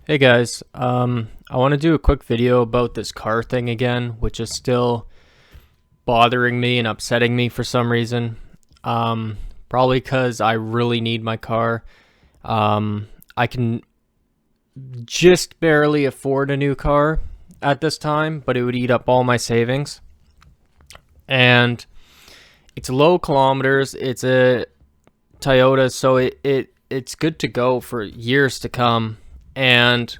Hey guys, I want to do a quick video about this car thing again, which is still bothering me and upsetting me for some reason. Probably because I really need my car. I can just barely afford a new car at this time, but it would eat up all my savings. And it's low kilometers. It's a Toyota, so it's good to go for years to come. And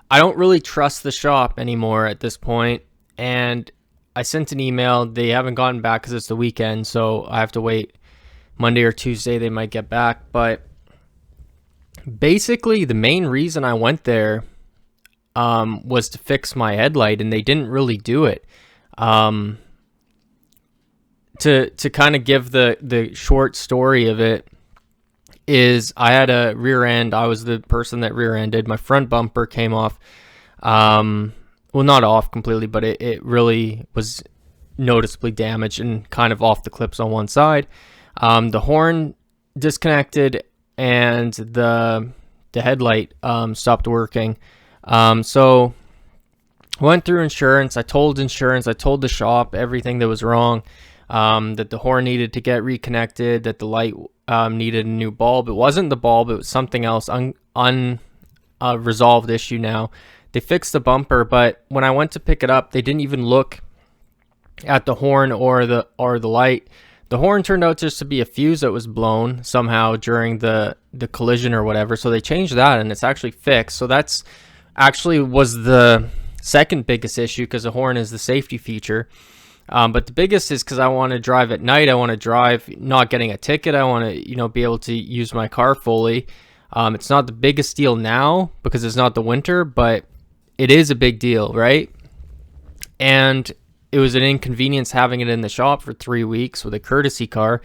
I don't really trust the shop anymore at this point, and I sent an email. They haven't gotten back because it's the weekend, so I have to wait Monday or Tuesday. They might get back, but basically, the main reason I went there was to fix my headlight, and they didn't really do it. Um, to kind of give the short story of it is I had a rear end. I was the person that rear ended. My front bumper came off. Well, not off completely, but it really was noticeably damaged and kind of off the clips on one side. The horn disconnected and the headlight stopped working. So went through insurance. I told the shop everything that was wrong. That the horn needed to get reconnected, that the light needed a new bulb. It wasn't the bulb, it was something else, resolved issue now. They fixed the bumper, but when I went to pick it up, they didn't even look at the horn or the light. The horn turned out just to be a fuse that was blown somehow during the collision or whatever, so they changed that and it's actually fixed. So that's actually was the second biggest issue, because the horn is the safety feature. But the biggest is because I want to drive at night. I want to drive not getting a ticket. I want to, be able to use my car fully. It's not the biggest deal now because it's not the winter, but it is a big deal, right? And it was an inconvenience having it in the shop for 3 weeks with a courtesy car.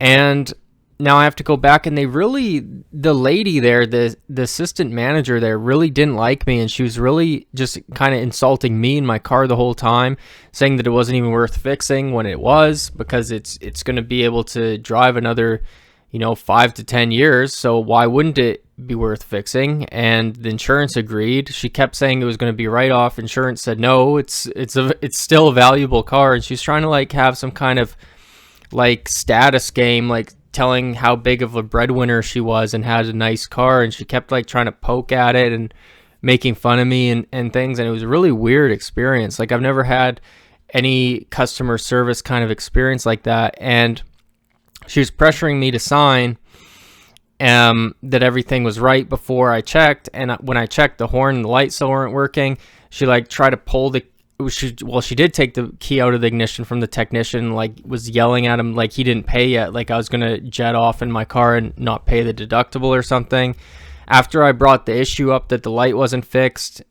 And now I have to go back, and the lady there, the assistant manager there, really didn't like me, and she was really just kind of insulting me and my car the whole time, saying that it wasn't even worth fixing when it was, because it's going to be able to drive another 5 to 10 years, so why wouldn't it be worth fixing? And the insurance agreed. She kept saying it was going to be write off. Insurance said no, it's still a valuable car, and she's trying to have some kind of status game, telling how big of a breadwinner she was and had a nice car, and she kept trying to poke at it and making fun of me and things, and it was a really weird experience. I've never had any customer service kind of experience like that, and she was pressuring me to sign that everything was right before I checked, and when I checked, the horn and the light still weren't working. She tried to pull she did take the key out of the ignition from the technician, was yelling at him he didn't pay yet, I was gonna jet off in my car and not pay the deductible or something. After I brought the issue up that the light wasn't fixed,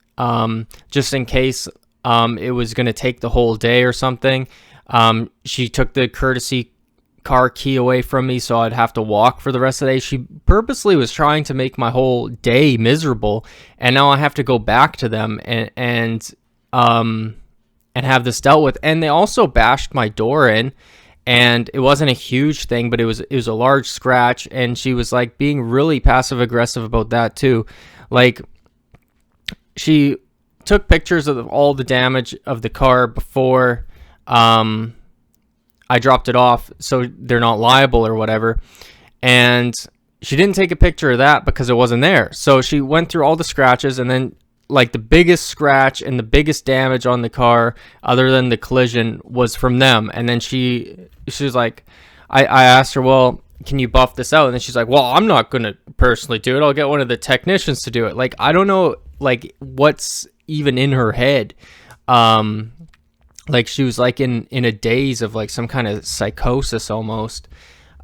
just in case it was gonna take the whole day or something, she took the courtesy car key away from me, so I'd have to walk for the rest of the day. She purposely was trying to make my whole day miserable, and now I have to go back to them and have this dealt with. And they also bashed my door in, and it wasn't a huge thing, but it was a large scratch, and she was being really passive aggressive about that too. She took pictures of all the damage of the car before I dropped it off, so they're not liable or whatever, and she didn't take a picture of that because it wasn't there. So she went through all the scratches, and then the biggest scratch and the biggest damage on the car, other than the collision, was from them. And then she was like, I asked her, well, can you buff this out? And then she's like, well, I'm not going to personally do it. I'll get one of the technicians to do it. I don't know, what's even in her head. She was in a daze of some kind of psychosis almost.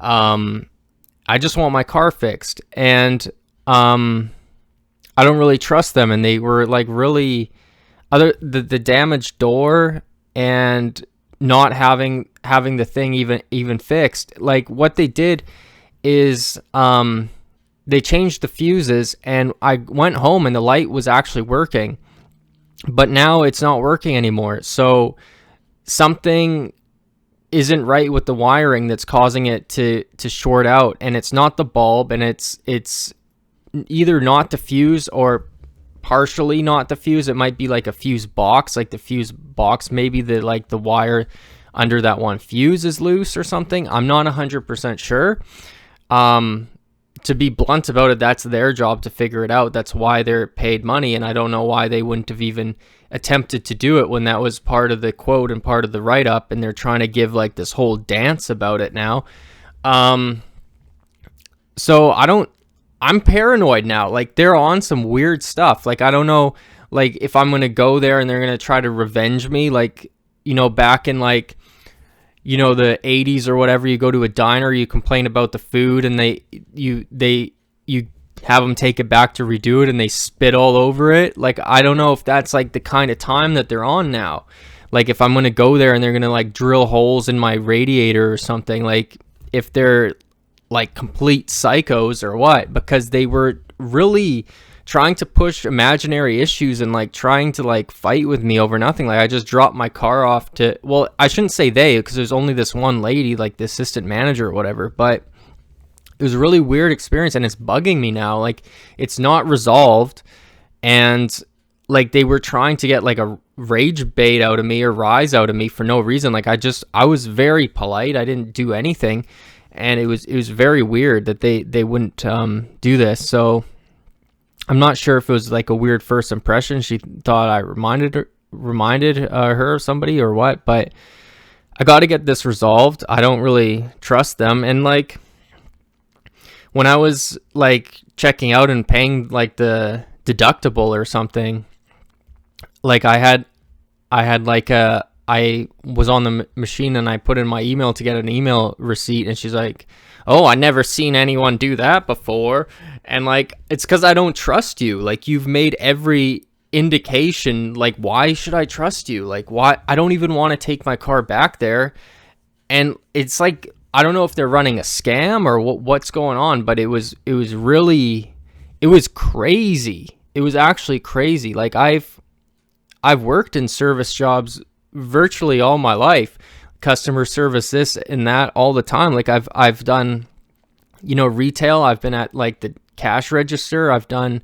I just want my car fixed, and I don't really trust them, and they were really the damaged door and not having the thing even fixed. What they did is they changed the fuses, and I went home and the light was actually working, but now it's not working anymore. So something isn't right with the wiring that's causing it to short out, and it's not the bulb, and it's either not the fuse or partially not the fuse. It might be like a fuse box, like the fuse box, maybe the wire under that one fuse is loose or something. I'm not 100% sure. To be blunt about it, that's their job to figure it out. That's why they're paid money, and I don't know why they wouldn't have even attempted to do it when that was part of the quote and part of the write-up, and they're trying to give like this whole dance about it now. So I'm paranoid now. Like, they're on some weird stuff. Like, I don't know, like, if I'm going to go there and they're going to try to revenge me, like, back in like, the 80s or whatever, you go to a diner, you complain about the food, and you have them take it back to redo it, and they spit all over it. Like, I don't know if that's like the kind of time that they're on now. Like, if I'm going to go there and they're going to like drill holes in my radiator or something, like, if they're like complete psychos or what, because they were really trying to push imaginary issues and like trying to like fight with me over nothing. Like, I just dropped my car off to, well, I shouldn't say they, because there's only this one lady, like the assistant manager or whatever, but it was a really weird experience, and it's bugging me now. Like, it's not resolved, and like they were trying to get like a rage bait out of me or rise out of me for no reason. Like, I was very polite. I didn't do anything, and it was very weird that they wouldn't do this. So I'm not sure if it was like a weird first impression. She thought I reminded her of somebody or what, but I got to get this resolved. I don't really trust them. And like, when I was like checking out and paying like the deductible or something, like I was on the machine and I put in my email to get an email receipt, and she's like, "Oh, I never seen anyone do that before." And like, it's because I don't trust you. Like, you've made every indication. Like, why should I trust you? Like, why? I don't even want to take my car back there. And it's like, I don't know if they're running a scam or what's going on, but it was crazy. It was actually crazy. Like, I've worked in service jobs virtually all my life, customer service, this and that, all the time. Like, I've done, retail. I've been at like the cash register. I've done,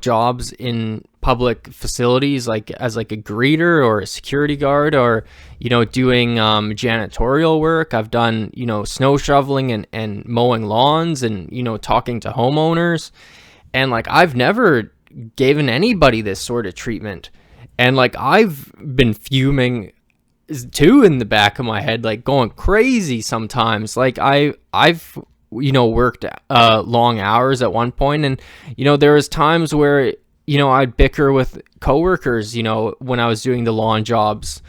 jobs in public facilities, like as like a greeter or a security guard, or, doing janitorial work. I've done, snow shoveling and mowing lawns and, talking to homeowners. And like, I've never given anybody this sort of treatment. And like, I've been fuming too in the back of my head, like going crazy sometimes. Like, I've worked long hours at one point, and there was times where I'd bicker with coworkers when I was doing the lawn jobs,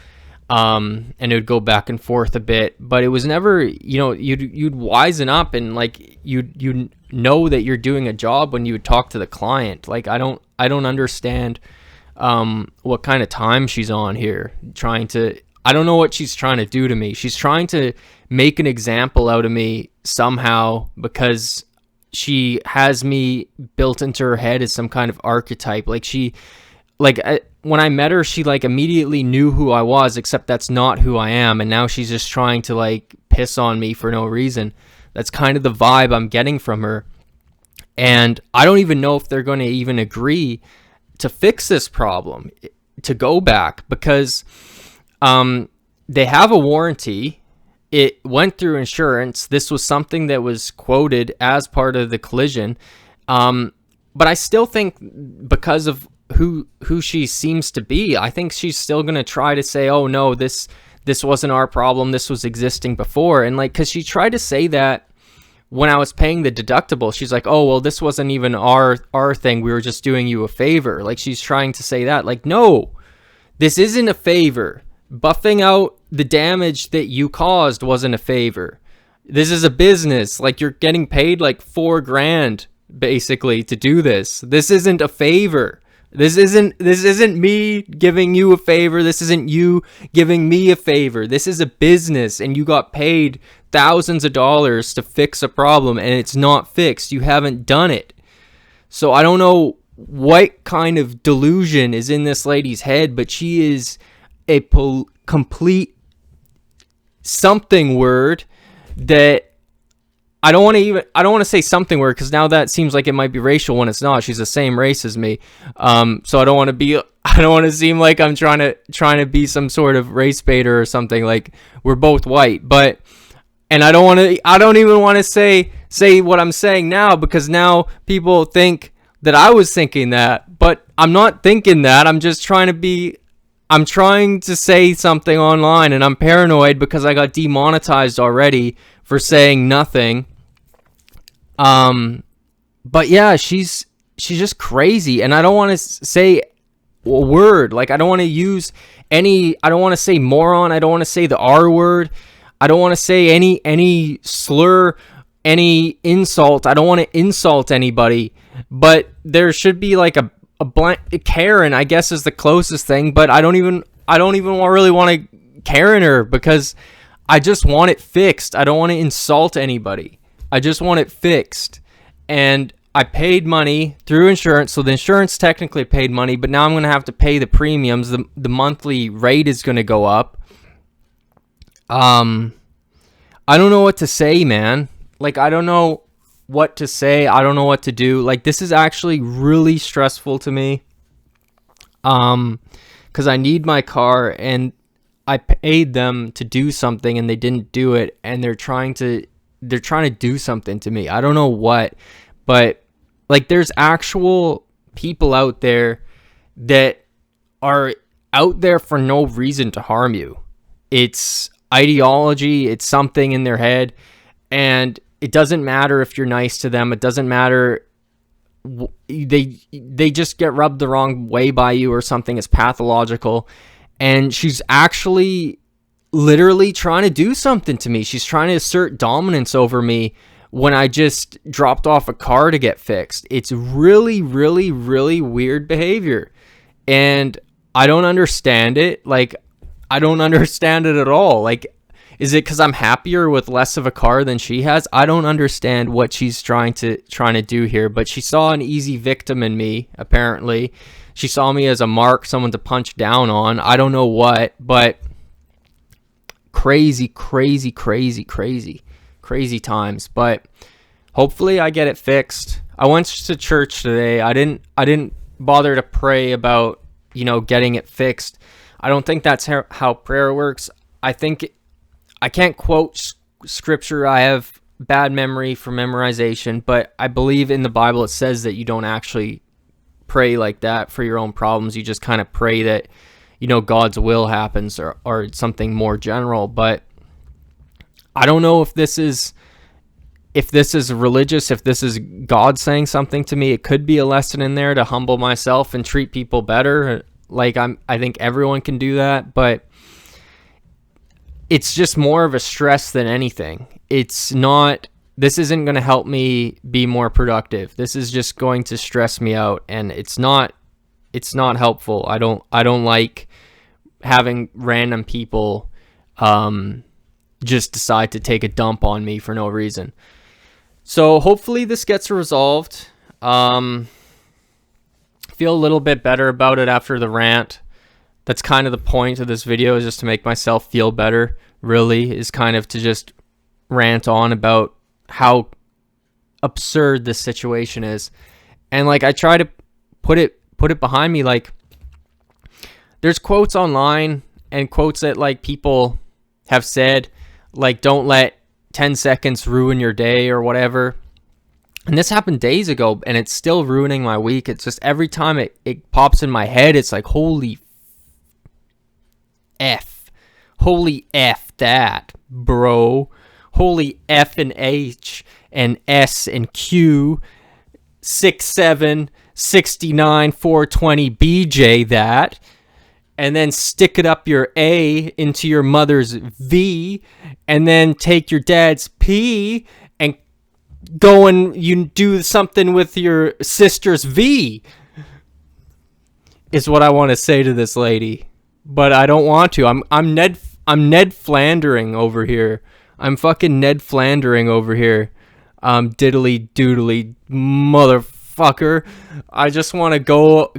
and it would go back and forth a bit, but it was never, you'd wisen up, and like you know that you're doing a job when you would talk to the client. Like, I don't understand what kind of time she's on here, I don't know what she's trying to do to me. She's trying to make an example out of me somehow, because she has me built into her head as some kind of archetype. Like, when I met her, she like immediately knew who I was, except that's not who I am. And now she's just trying to like piss on me for no reason. That's kind of the vibe I'm getting from her. And I don't even know if they're going to even agree to fix this problem, to go back, because they have a warranty. It went through insurance. This was something that was quoted as part of the collision. But I still think, because of who she seems to be, I think she's still going to try to say, "Oh no, this wasn't our problem. This was existing before." And like, cause she tried to say that when I was paying the deductible, she's like, "Oh, well, this wasn't even our thing. We were just doing you a favor." Like, she's trying to say that. Like, no, this isn't a favor. Buffing out the damage that you caused wasn't a favor. This is a business. Like, you're getting paid like $4,000 basically to do this. This isn't a favor. This isn't me giving you a favor. This isn't you giving me a favor. This is a business, and you got paid thousands of dollars to fix a problem, and it's not fixed. You haven't done it. So I don't know what kind of delusion is in this lady's head, but she is a complete something word that I don't want to say something weird, because now that seems like it might be racial when it's not. She's the same race as me. So I don't want to seem like I'm trying to be some sort of race baiter or something. Like, we're both white, and I don't even want to say what I'm saying now, because now people think that I was thinking that, but I'm not thinking that. I'm trying to say something online, and I'm paranoid because I got demonetized already for saying nothing. But yeah, she's just crazy, and I don't want to say a word. Like, I don't want to say moron. I don't want to say the R word. I don't want to say any slur, any insult. I don't want to insult anybody, but there should be like a blank Karen, I guess, is the closest thing, but I don't even really want to Karen her, because I just want it fixed. I don't want to insult anybody. I just want it fixed. And I paid money through insurance, so the insurance technically paid money, but now I'm going to have to pay the premiums. The monthly rate is going to go up. I don't know what to say, man. Like, I don't know what to say. I don't know what to do. Like, this is actually really stressful to me. Because I need my car, and I paid them to do something, and they didn't do it, and they're trying to do something to me. I don't know what, but like, there's actual people out there that are out there for no reason to harm you. It's ideology, it's something in their head, and it doesn't matter if you're nice to them. It doesn't matter. They just get rubbed the wrong way by you, or something is pathological. And she's actually literally trying to do something to me. She's trying to assert dominance over me when I just dropped off a car to get fixed. It's really, really, really weird behavior. And I don't understand it. Like, I don't understand it at all. Like, is it because I'm happier with less of a car than she has? I don't understand what she's trying to do here. But she saw an easy victim in me, apparently. She saw me as a mark, someone to punch down on. I don't know what, but crazy times. But hopefully I get it fixed. I went to church today. I didn't bother to pray about, getting it fixed. I don't think that's how prayer works. I can't quote scripture. I have bad memory for memorization, but I believe in the Bible it says that you don't actually pray like that for your own problems. You just kind of pray that, God's will happens, or something more general. But I don't know if this is religious, if this is God saying something to me. It could be a lesson in there to humble myself and treat people better. Like, I think everyone can do that, but it's just more of a stress than anything. This isn't going to help me be more productive. This is just going to stress me out, and it's not helpful. I don't like having random people just decide to take a dump on me for no reason. So hopefully this gets resolved. Feel a little bit better about it after the rant. That's kind of the point of this video, is just to make myself feel better, really, is kind of to just rant on about how absurd this situation is. And like, I try to put it behind me. Like, there's quotes online and quotes that like people have said, like, don't let 10 seconds ruin your day or whatever. And this happened days ago, and it's still ruining my week. It's just every time it pops in my head, it's like, holy F that, bro. Holy F and H and S and Q, 67, 69, 420 BJ that. And then stick it up your A into your mother's V, and then take your dad's P and go and you do something with your sister's V, is what I want to say to this lady. But I don't want to. I'm Ned Flandering over here. I'm fucking Ned Flandering over here. Diddly doodly motherfucker. I just want to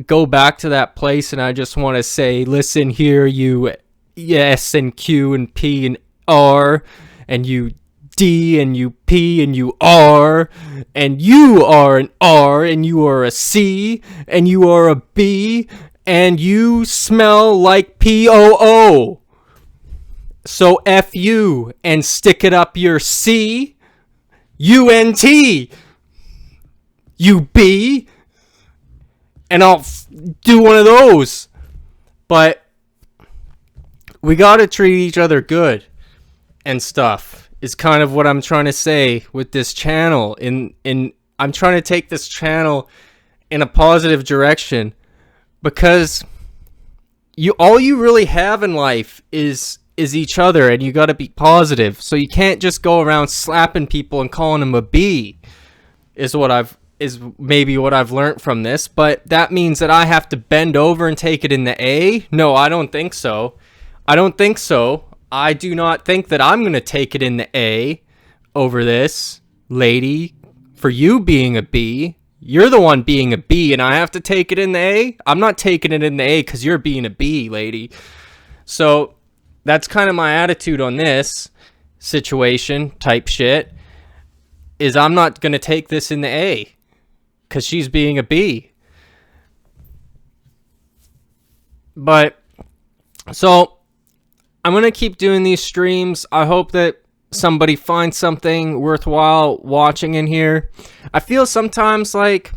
go back to that place, and I just want to say, listen here, you S and Q and P and R, and you D, and you P, and you R, and you are an R, and you are a C, and you are a B, and you smell like POO. So F you and stick it up your C, UNT, you B, and I'll do one of those. But we gotta treat each other good and stuff is kind of what I'm trying to say with this channel. I'm trying to take this channel in a positive direction, because all you really have in life is each other, and you got to be positive. So you can't just go around slapping people and calling them a B. Is maybe what I've learned from this. But that means that I have to bend over and take it in the A? No, I don't think so. I do not think that I'm going to take it in the A over this, lady, for you being a B. You're the one being a B, and I have to take it in the A? I'm not taking it in the A because you're being a B, lady. So that's kind of my attitude on this situation type shit, is I'm not going to take this in the A because she's being a B. But, so, I'm going to keep doing these streams. I hope that somebody finds something worthwhile watching in here. I feel sometimes like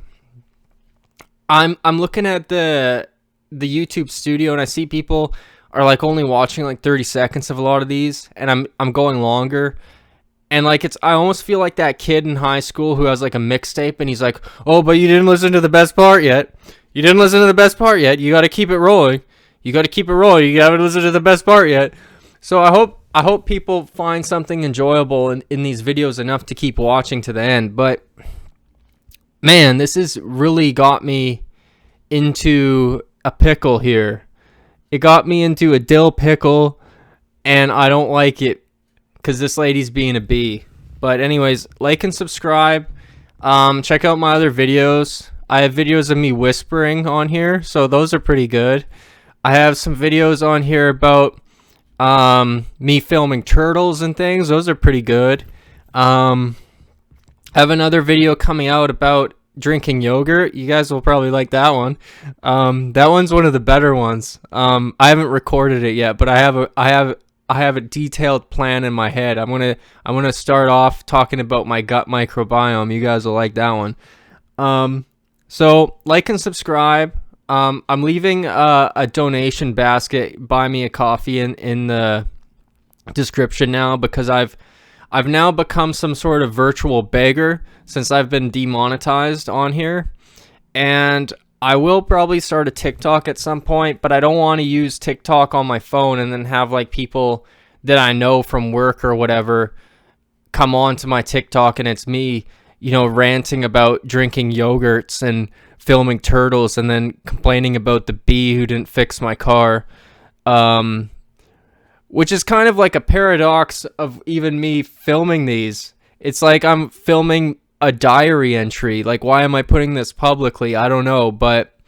I'm looking at the YouTube studio, and I see people are like only watching like 30 seconds of a lot of these, and I'm going longer. And like I almost feel like that kid in high school who has like a mixtape, and he's like, "Oh, but you didn't listen to the best part yet. You didn't listen to the best part yet. You got to keep it rolling. You got to keep it rolling. You haven't listened to the best part yet." So I hope people find something enjoyable in these videos enough to keep watching to the end. But man, this has really got me into a pickle here. It got me into a dill pickle, and I don't like it because this lady's being a B. But anyways, like and subscribe. Check out my other videos. I have videos of me whispering on here, so those are pretty good. I have some videos on here about me filming turtles and things. Those are pretty good. I have another video coming out about drinking yogurt. You guys will probably like that one. That one's one of the better ones. I haven't recorded it yet, but I have a detailed plan in my head. I'm gonna start off talking about my gut microbiome. You guys will like that one. So like and subscribe. I'm leaving a donation basket, buy me a coffee in the description now, because I've now become some sort of virtual beggar since I've been demonetized on here. And I will probably start a TikTok at some point, but I don't want to use TikTok on my phone and then have like people that I know from work or whatever come on to my TikTok, and it's me, ranting about drinking yogurts and filming turtles, and then complaining about the bee who didn't fix my car, which is kind of like a paradox of even me filming these. It's like I'm filming a diary entry. Like, why am I putting this publicly? I don't know, but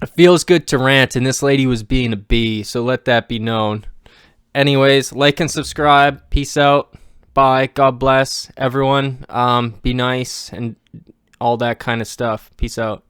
it feels good to rant, and this lady was being a bee, so let that be known. Anyways, like and subscribe. Peace out. Bye. God bless everyone. Be nice and all that kind of stuff. Peace out.